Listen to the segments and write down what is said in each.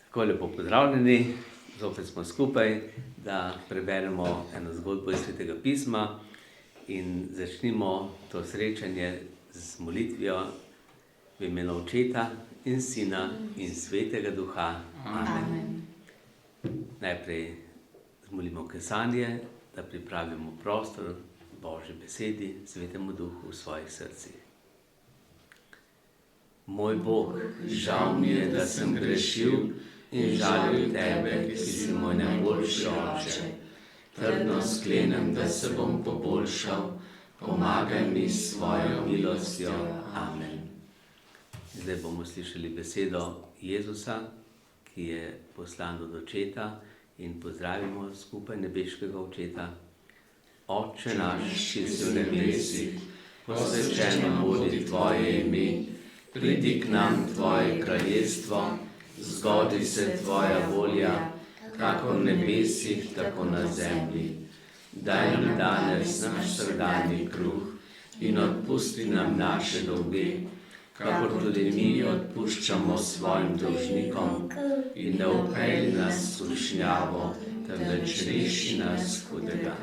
Tako lepo pozdravljeni, zopet smo skupaj, da preberemo eno zgodbo iz Svetega pisma in začnimo to srečanje z molitvijo v imenu Očeta in Sina in Svetega Duha. Amen. Najprej zmolimo kesanje, da pripravimo prostor Božji besedi, Svetemu Duhu v svojih srcih. Moj Bog, žal mi je, da sem grešil in žalim Tebe, ki si moj najboljši Oče. Trdno sklenem, da se bom poboljšal, pomagaj mi s svojo milostjo. Amen. Zdaj bomo slišali besedo Jezusa, ki je poslan od Očeta, in pozdravimo skupaj nebeškega Očeta. Oče naš, ki si v nebesih, posvečeno bodi Tvoje ime, pridi k nam Tvoje kraljestvo, zgodi se Tvoja volja, kako v nebesih, tako na zemlji. Daj nam danes naš vsakdanji kruh in odpusti nam naše dolge, kakor tudi mi odpuščamo svojim dolžnikom, in ne vpelji nas v skušnjavo, temveč reši nas hudega.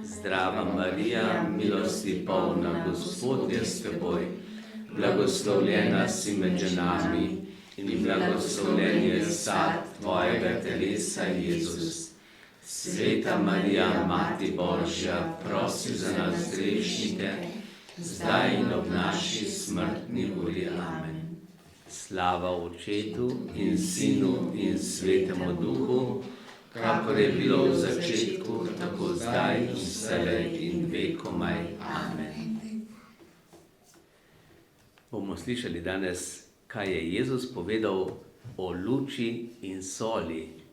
Zdrava Marija, milosti polna, Gospod je s teboj, blagoslovljena si med ženami in blagoslovljen je sad Tvojega telesa, Jezus. Sveta Marija, Mati Božja, prosi za nas grešnike, zdaj in ob naši smrtni uri. Amen. Slava Očetu in Sinu in Svetemu Duhu, kakor je bilo v začetku, tako zdaj in vselej in vekomaj. Amen. Bomo slišali danes, kaj je Jezus povedal o luči in soli.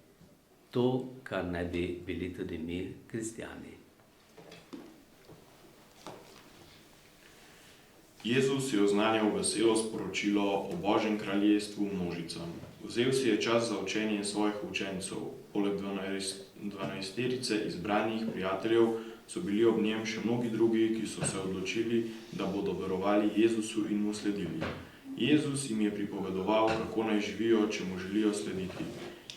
To, kar naj bi bili tudi mi, kristjani. Jezus je oznanjal veselo sporočilo o Božjem kraljestvu množicam. Vzel si je čas za učenje svojih učencev. Poleg 12 izbranih prijateljev so bili ob njem še mnogi drugi, ki so se odločili, da bodo verovali Jezusu in mu sledili. Jezus jim je pripovedoval, kako naj živijo, če mu želijo slediti.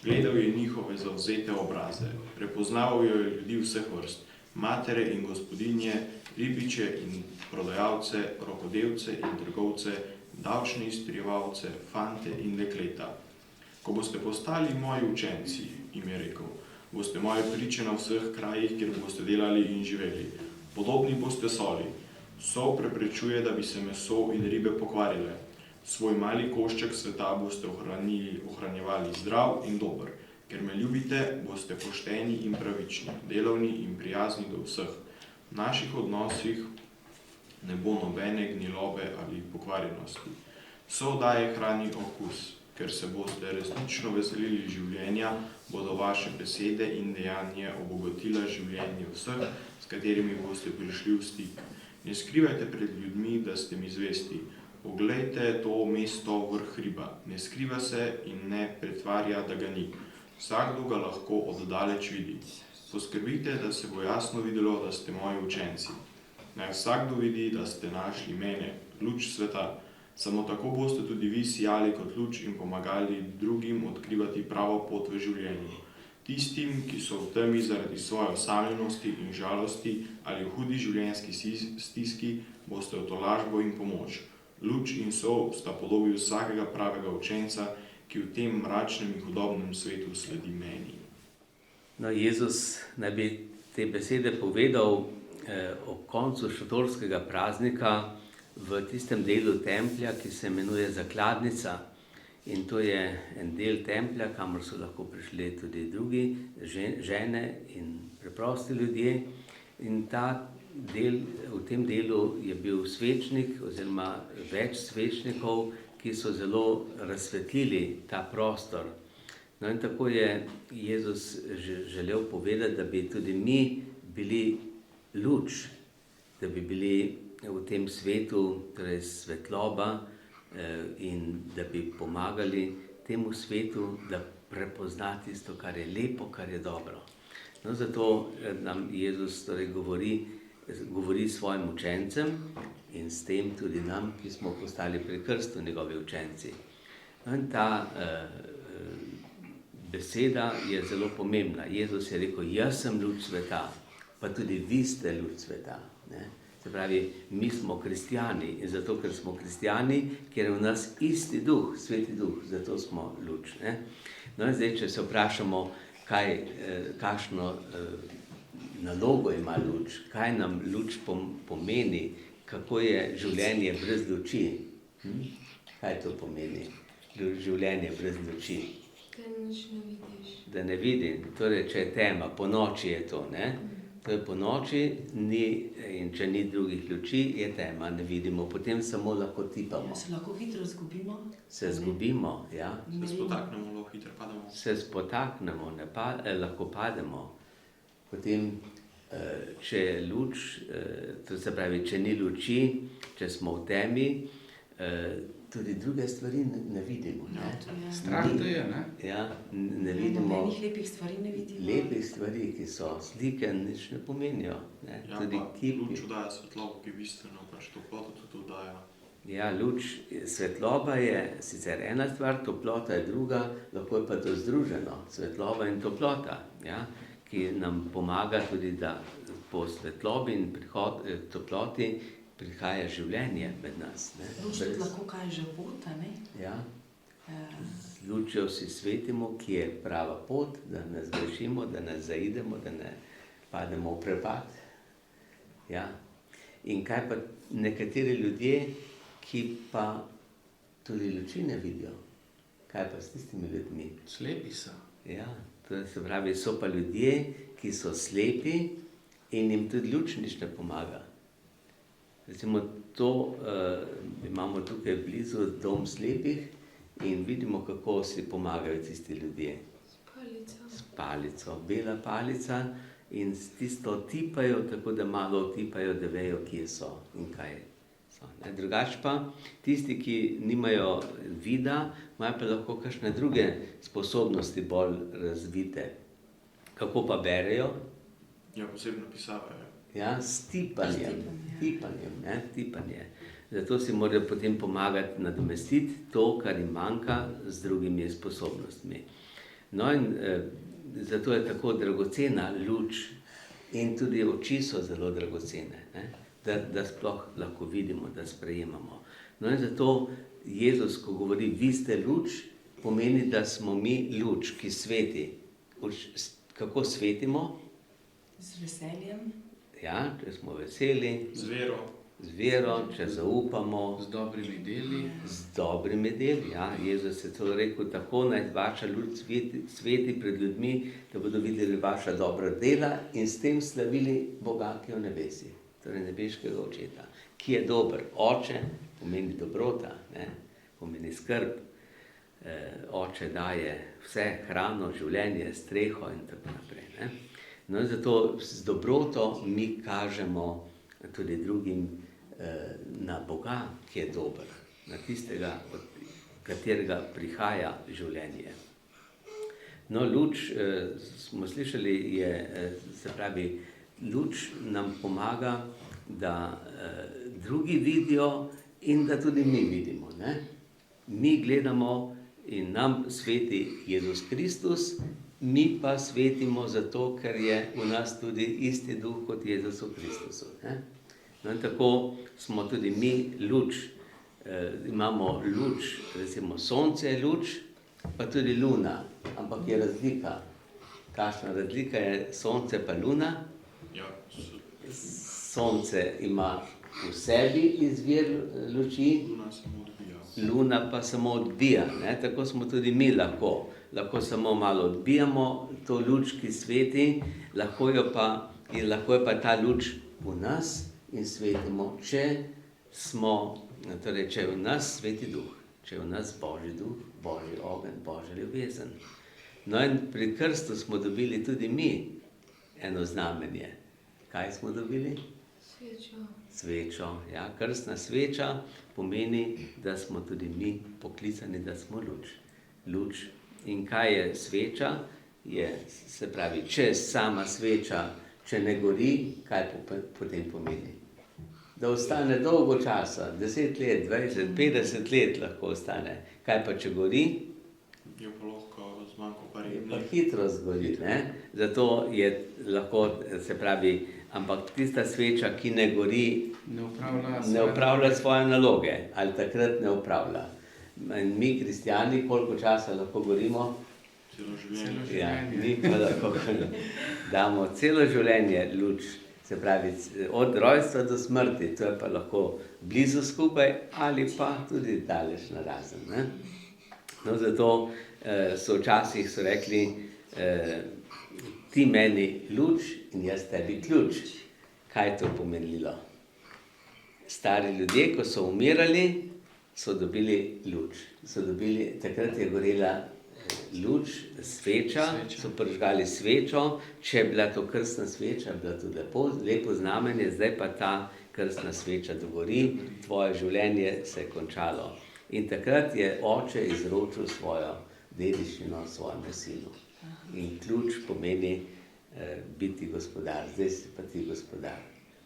Gledal je njihove zavzete obraze, prepoznaval je ljudi vseh vrst, matere in gospodinje, ribiče in prodajalce, rokodelce in trgovce, davčne izterjevalce, fante in dekleta. Ko boste postali moji učenci, jim je rekel, boste moje priče na vseh krajih, kjer boste delali in živeli. Podobni boste soli. Sol preprečuje, da bi se meso in ribe pokvarile. Svoj mali košček sveta boste ohranjevali zdrav in dober. Ker me ljubite, boste pošteni in pravični, delovni in prijazni do vseh. V naših odnosih ne bo nobene gnilobe ali pokvarjenosti. Sol daje hrani okus. Ker se boste resnično veselili življenja, bodo vaše besede in dejanje obogatila življenje vseh, s katerimi boste prišli v stik. Ne skrivajte pred ljudmi, da ste mi zvesti. Poglejte to mesto vrh hriba. Ne skriva se in ne pretvarja, da ga ni. Vsakdo ga lahko oddaleč vidi. Poskrbite, da se bo jasno videlo, da ste moji učenci. Naj vsakdo vidi, da ste našli mene, luč sveta. Samo tako boste tudi vi sijali kot luč in pomagali drugim odkrivati pravo pot v življenju. Tistim, ki so v temi zaradi svoje osamljenosti in žalosti ali v hudi življenjski stiski, boste v tolažbo in pomoč. Luč in sol sta podobi vsakega pravega učenca, ki v tem mračnem in hudobnem svetu sledi meni. No, Jezus naj bi te besede povedal ob koncu šotorskega praznika v tistem delu templja, ki se imenuje Zakladnica. In to je en del templja, kamor so lahko prišli tudi drugi, žene in preprosti ljudje. In v tem delu je bil svečnik oziroma več svečnikov, ki so zelo razsvetlili ta prostor. No in tako je Jezus želel povedati, da bi tudi mi bili luč, da bi bili v tem svetu, torej svetloba, in da bi pomagali temu svetu, da prepozna tisto, kar je lepo, kar je dobro. No, zato nam Jezus torej govori svojim učencem in s tem tudi nam, ki smo postali pri krstu njegovi učenci. No in beseda je zelo pomembna. Jezus je rekel, jaz sem luč sveta, pa tudi vi ste luč sveta. Ne? Se pravi, mi smo kristjani in zato, ker smo kristjani, ker je v nas isti duh, sveti duh, zato smo luč. Ne? No in zdaj, če se vprašamo, kakšno nalogo ima luč, kaj nam luč pomeni, kako je življenje brez luči. Kaj to pomeni, življenje brez luči? Da nič ne vidiš. Da ne vidim, torej, če je tema, po noči je to, ne? To je po noči, in če ni drugih luči, je tema, ne vidimo, potem samo lahko tipamo. Se lahko hitro zgubimo. Se zgubimo, ja. Se spotaknemo, lahko hitro pademo. Se spotaknemo, lahko pademo. Potem, če je luč, to se pravi, če ni luči, če smo v temi, tudi druge stvari ne vidimo. Ne? Strah to je, ne? Ja, ne vidimo. Nobenih lepih stvari ne vidimo. Lepih stvari, ki so slike, nič ne pomenijo. Ne? Ja, Tudi pa kipi. luč daje svetlobo, ki bistveno pač toploto tudi daje. Ja, luč, svetloba je sicer ena stvar, toplota je druga, lahko je pa to združeno, svetloba in toplota, ja? Ki nam pomaga tudi, da po svetlobi in toploti prihaja življenje med nas. Ne? Luč tudi lahko kaže pot, a ne? Ja. Z lučjo si svetimo, ki je prava pot, da ne zgrešimo, da ne zaidemo, da ne pademo v prepad. Ja. In kaj pa nekateri ljudje, ki pa tudi luči ne vidijo? Kaj pa s tistimi ljudmi? Slepi so. Ja, to se pravi, so pa ljudje, ki so slepi in jim tudi luč nič ne pomaga. Recimo to, imamo tukaj blizu dom slepih in vidimo, kako si pomagajo tisti ljudje. S palico, bela palica in s tisto tipajo, tako da malo tipajo, da vejo, kje so in kaj so. Drugače pa, tisti, ki nimajo vida, imajo pa lahko kakšne druge sposobnosti bolj razvite. Kako pa berejo? Ja, posebno pisavajo. Ja, s tipanjem. Tipanje. Zato si morajo potem pomagati nadomestiti to, kar jim manjka z drugimi sposobnostmi. No in zato je tako dragocena luč in tudi oči so zelo dragocene, ne? Da sploh lahko vidimo, da sprejemamo. No in zato Jezus, ko govori, vi ste luč, pomeni, da smo mi luč, ki sveti. Kako svetimo? Z veseljem. Ja, če smo veseli. Z vero, če zaupamo. Z dobrimi deli. Z dobrimi deli, ja. Jezus je celo rekel, tako naj vaša luč sveti pred ljudmi, da bodo videli vaša dobra dela in s tem slavili Boga, ki je v nebesi. Torej nebeškega očeta, ki je dober. Oče pomeni dobrota, ne? Pomeni skrb. Oče daje vse, hrano, življenje, streho in tako naprej. Ne? No in zato z dobroto mi kažemo tudi drugim na Boga, ki je dober, na tistega, od katerega prihaja življenje. No, luč, smo slišali, se pravi, luč nam pomaga, da drugi vidijo in da tudi mi vidimo. Ne? Mi gledamo in nam sveti Jezus Kristus, mi pa svetimo zato, ker je v nas tudi isti duh kot Jezusu Kristusu. Ne? No in tako smo tudi mi luč. Imamo luč, recimo sonce je luč, pa tudi luna, ampak je razlika. Kakšna razlika je sonce pa luna? Ja, Sonce ima v sebi izvir luči, luna samo odbija. Luna pa samo odbija. Ne? Tako smo tudi mi lahko. Lahko samo malo odbijamo to luč, ki sveti, lahko je pa ta luč v nas in svetimo, če je v nas sveti duh, če je v nas Božji duh, Božji ogenj, Božja ljubezen. No in pri krstu smo dobili tudi mi eno znamenje. Kaj smo dobili? Svečo. Ja, krstna sveča pomeni, da smo tudi mi poklicani, da smo luč. Luč. In kaj je sveča? Se pravi, če sama sveča, če ne gori, kaj potem pomeni? Da ostane dolgo časa, 10 let, 20, 50 let lahko ostane. Kaj pa, če gori? Jo pa lahko manjko par Pa dni. hitro zgodi, ne? Zato je lahko, se pravi, ampak tista sveča, ki ne gori, ne opravlja svoje naloge, ali takrat ne opravlja. In mi, kristjani, koliko časa lahko gorimo? Celo življenje. Ja, mi pa lahko damo celo življenje luč, se pravi, od rojstva do smrti, to je pa lahko blizu skupaj ali pa tudi daleč narazen, ne? No, zato so včasih so rekli, ti meni luč in jaz tebi ključ. Kaj je to pomenilo? Stari ljudje, ko so umirali, so dobili luč. Takrat je gorela luč, sveča, so prižgali svečo. Če je bila to krstna sveča, je bila to lepo znamenje, zdaj pa ta krstna sveča dogori, tvoje življenje se je končalo. In takrat je oče izročil svojo dediščino svojemu sinu. In ključ pomeni biti gospodar, zdaj si pa ti gospodar.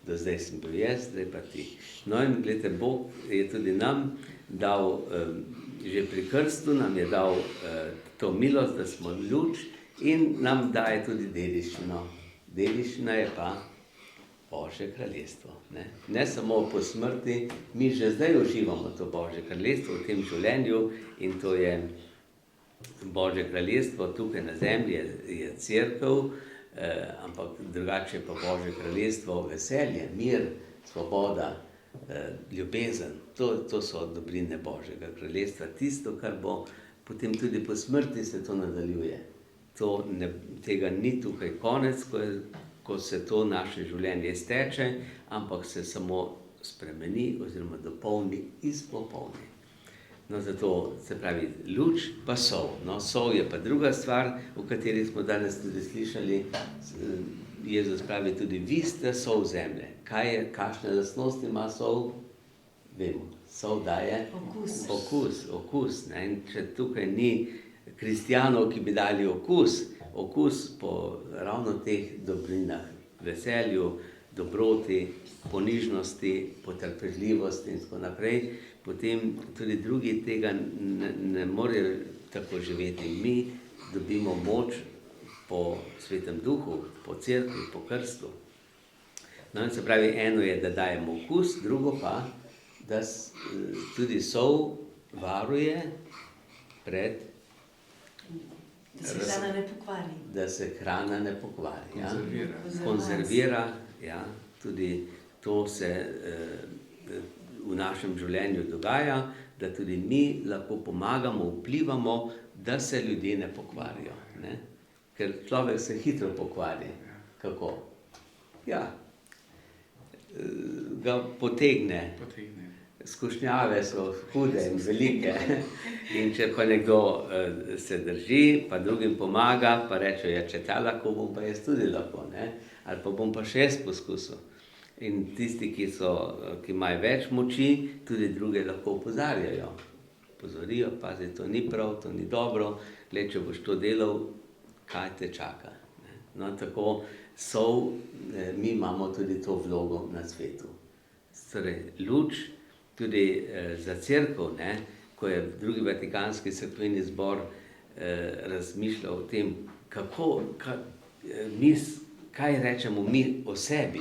Do zdaj sem bil jaz, zdaj pa ti. No in gledajte, Bog je tudi nam dal, že pri krstu nam je dal to milost, da smo luč in nam daje tudi dediščino. Dediščina je pa Božje kraljestvo. Ne samo po smrti, mi že zdaj uživamo to Božje kraljestvo v tem življenju in to je Božje kraljestvo tukaj na zemlji, je cerkev, ampak drugače pa Božje kraljestvo, veselje, mir, svoboda, ljubezen. To so dobrine Božjega kraljestva. Tisto, kar bo potem tudi po smrti, se to nadaljuje. Tega ni tukaj konec, ko se to naše življenje izteče, ampak se samo spremeni oziroma dopolni, izpopolni. No, zato se pravi luč pa sol. No, sol je pa druga stvar, o kateri smo danes tudi slišali. Jezus pravi tudi, vi ste sol zemlje. Kakšne lastnosti ima sol? Vemo, sol daje okus. Ne? In če tukaj ni kristjanov, ki bi dali okus po ravno teh dobrinah, veselju, dobroti, ponižnosti, potrpežljivosti in tako naprej, potem tudi drugi tega ne morejo tako živeti. Mi dobimo moč po Svetem Duhu, po cerkvi, po krstu. No in se pravi, eno je, da dajemo okus, drugo pa, da tudi sol varuje pred da se hrana ne pokvari. Konzervira. Ja, tudi to se v našem življenju dogaja, da tudi mi lahko pomagamo, vplivamo, da se ljudje ne pokvarijo. Ne? Ker človek se hitro pokvari. Kako? Ja, ga potegne. Skušnjave so hude in velike. In če pa nekdo se drži, pa drugim pomaga, pa reče, ja, če ta lahko, bom pa jaz tudi lahko, ne? Ali pa bom pa še jaz poskusil. In tisti, ki imajo več moči, tudi druge lahko opozarjajo. Pozorijo, pazi, to ni prav, to ni dobro, gled, če boš to delal, kaj te čaka. No, tako mi imamo tudi to vlogo na svetu. Torej, luč, tudi za cerkev, ko je drugi Vatikanski cerkveni zbor razmišljal o tem, kaj rečemo mi o sebi,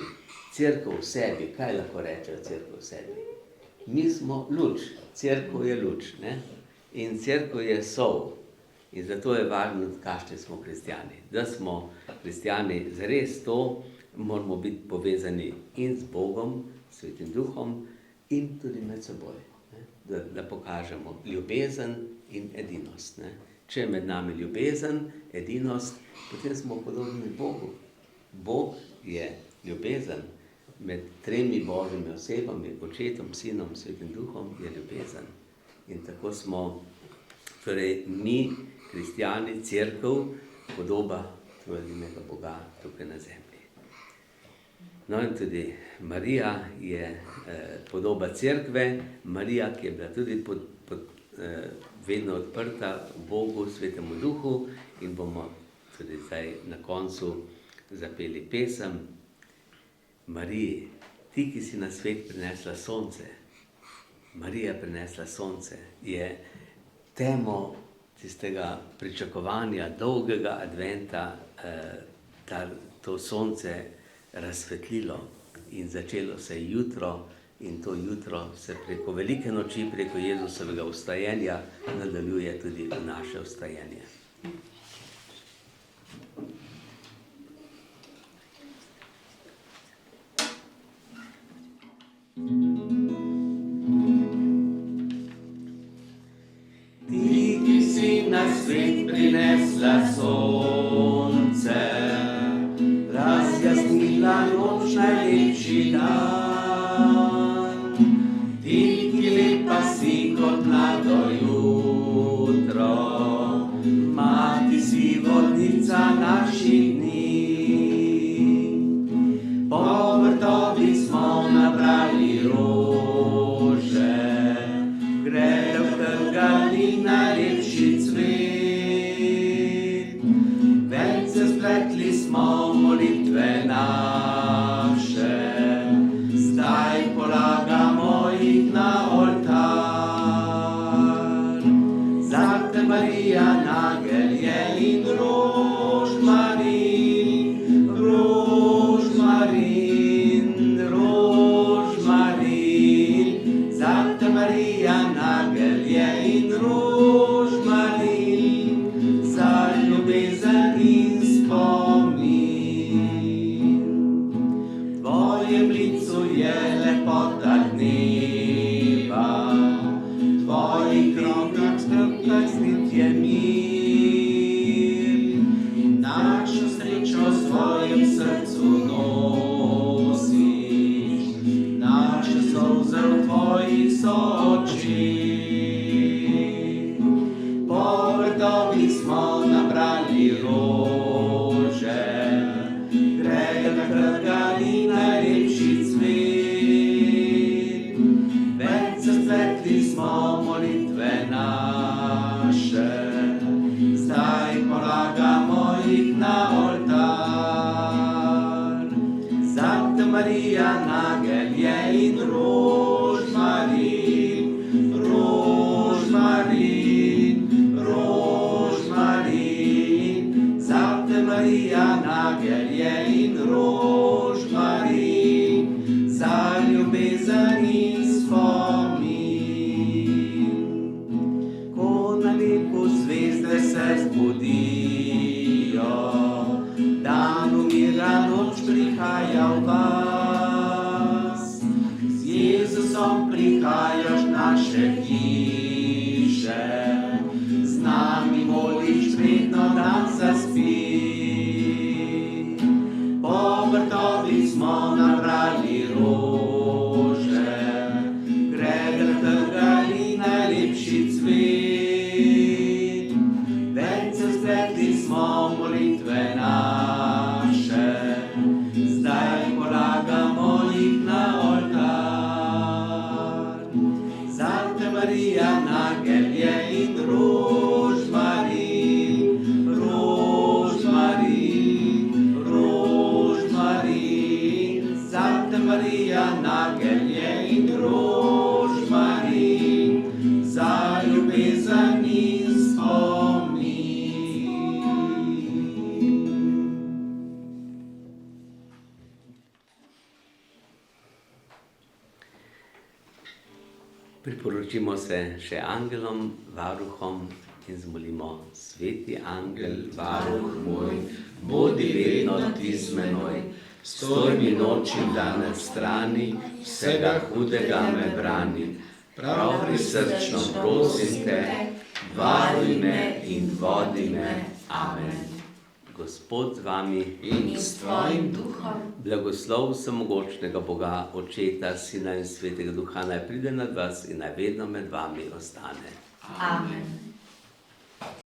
cerkev o sebi, kaj lahko rečejo cerkev o sebi. Mi smo luč, cerkev je luč, ne? In cerkev je sol. In zato je važno, kakšni smo kristjani. Da smo kristjani zares to, moramo biti povezani in z Bogom, Svetim Duhom, in tudi med seboj, da pokažemo ljubezen in edinost. Če je med nami ljubezen, edinost, potem smo podobni Bogu. Bog je ljubezen. Med tremi Božjimi osebami, Očetom, Sinom, Svetim Duhom, je ljubezen. In tako smo, torej mi, kristjani, cerkev, podoba trojedinega Boga tukaj na zemlji. No in tudi Marija je podoba cerkve, Marija, ki je bila tudi vedno odprta Bogu, Svetemu Duhu, in bomo tudi zdaj na koncu zapeli pesem Mariji, ti, ki si na svet prinesla sonce. Marija prinesla sonce, je temo tistega pričakovanja, dolgega adventa, to sonce razsvetlilo in začelo se je jutro in to jutro se preko velike noči, preko Jezusovega vstajenja nadaljuje tudi v naše vstajenje. Ti, ki si na svet prinesla sonce, razjasnila noč najlepši dan. Ti, ki lepa si kot mlado jutro, mati si vodnica naših dni. Po vrtovi smo nabrali rože, grejo trgali najlepši cvet. Več se spletli smo molitve naše, zdaj polagamo jih na oltar. Zate Marija nagelje in rožmarin, rožmarin, rožmarin. Zate Marija nagelje in rožmarin, za ljubezen in spomin. V tvojem licu je lepota dneva, v tvojih rokah strpnost je mir. Našo srečo v svojem srcu nosiš, naše solze v tvojih so oči. Po vrtovi smo nabrali rože, grejo trgali najlepši cvet. Več se spletli smo molitve naše, zdaj polagamo jih na oltar. Zate Marija nagelje in rožmarin, rožmarin, rožmarin. Zate Marija nagelje in rožmarin, za ljubezen in spomin. Ko na nebu zvezde se zbudijo, dan umira, noč prihaja v vas. Z Jezusom prihajaš v naše hiše, z nami moliš, vedno dan zaspi. Po vrtovi smo nabrali rože, grejo trgali najlepši cvet. Več se spletli smo molitve naše, zdaj polagamo jih na oltar. Zate Marija nagelje in rožmarin, rožmarin, rožmarin. Zate Marija nagelje in rožmarin, za ljubezen in spomin. Priporočimo se še angelom, varuhom in zmolimo: Sveti angel, varuh moj, bodi vedno ti z menoj, stoj mi noč in dan na strani, vsega hudega me brani. Prav prisrčno prosim te, varuj me in vodi me. Amen. Gospod z vami In s tvojim duhom. Blagoslov vsemogočnega Boga, Očeta, Sina in Svetega Duha, naj pride nad vas in naj vedno med vami ostane. Amen.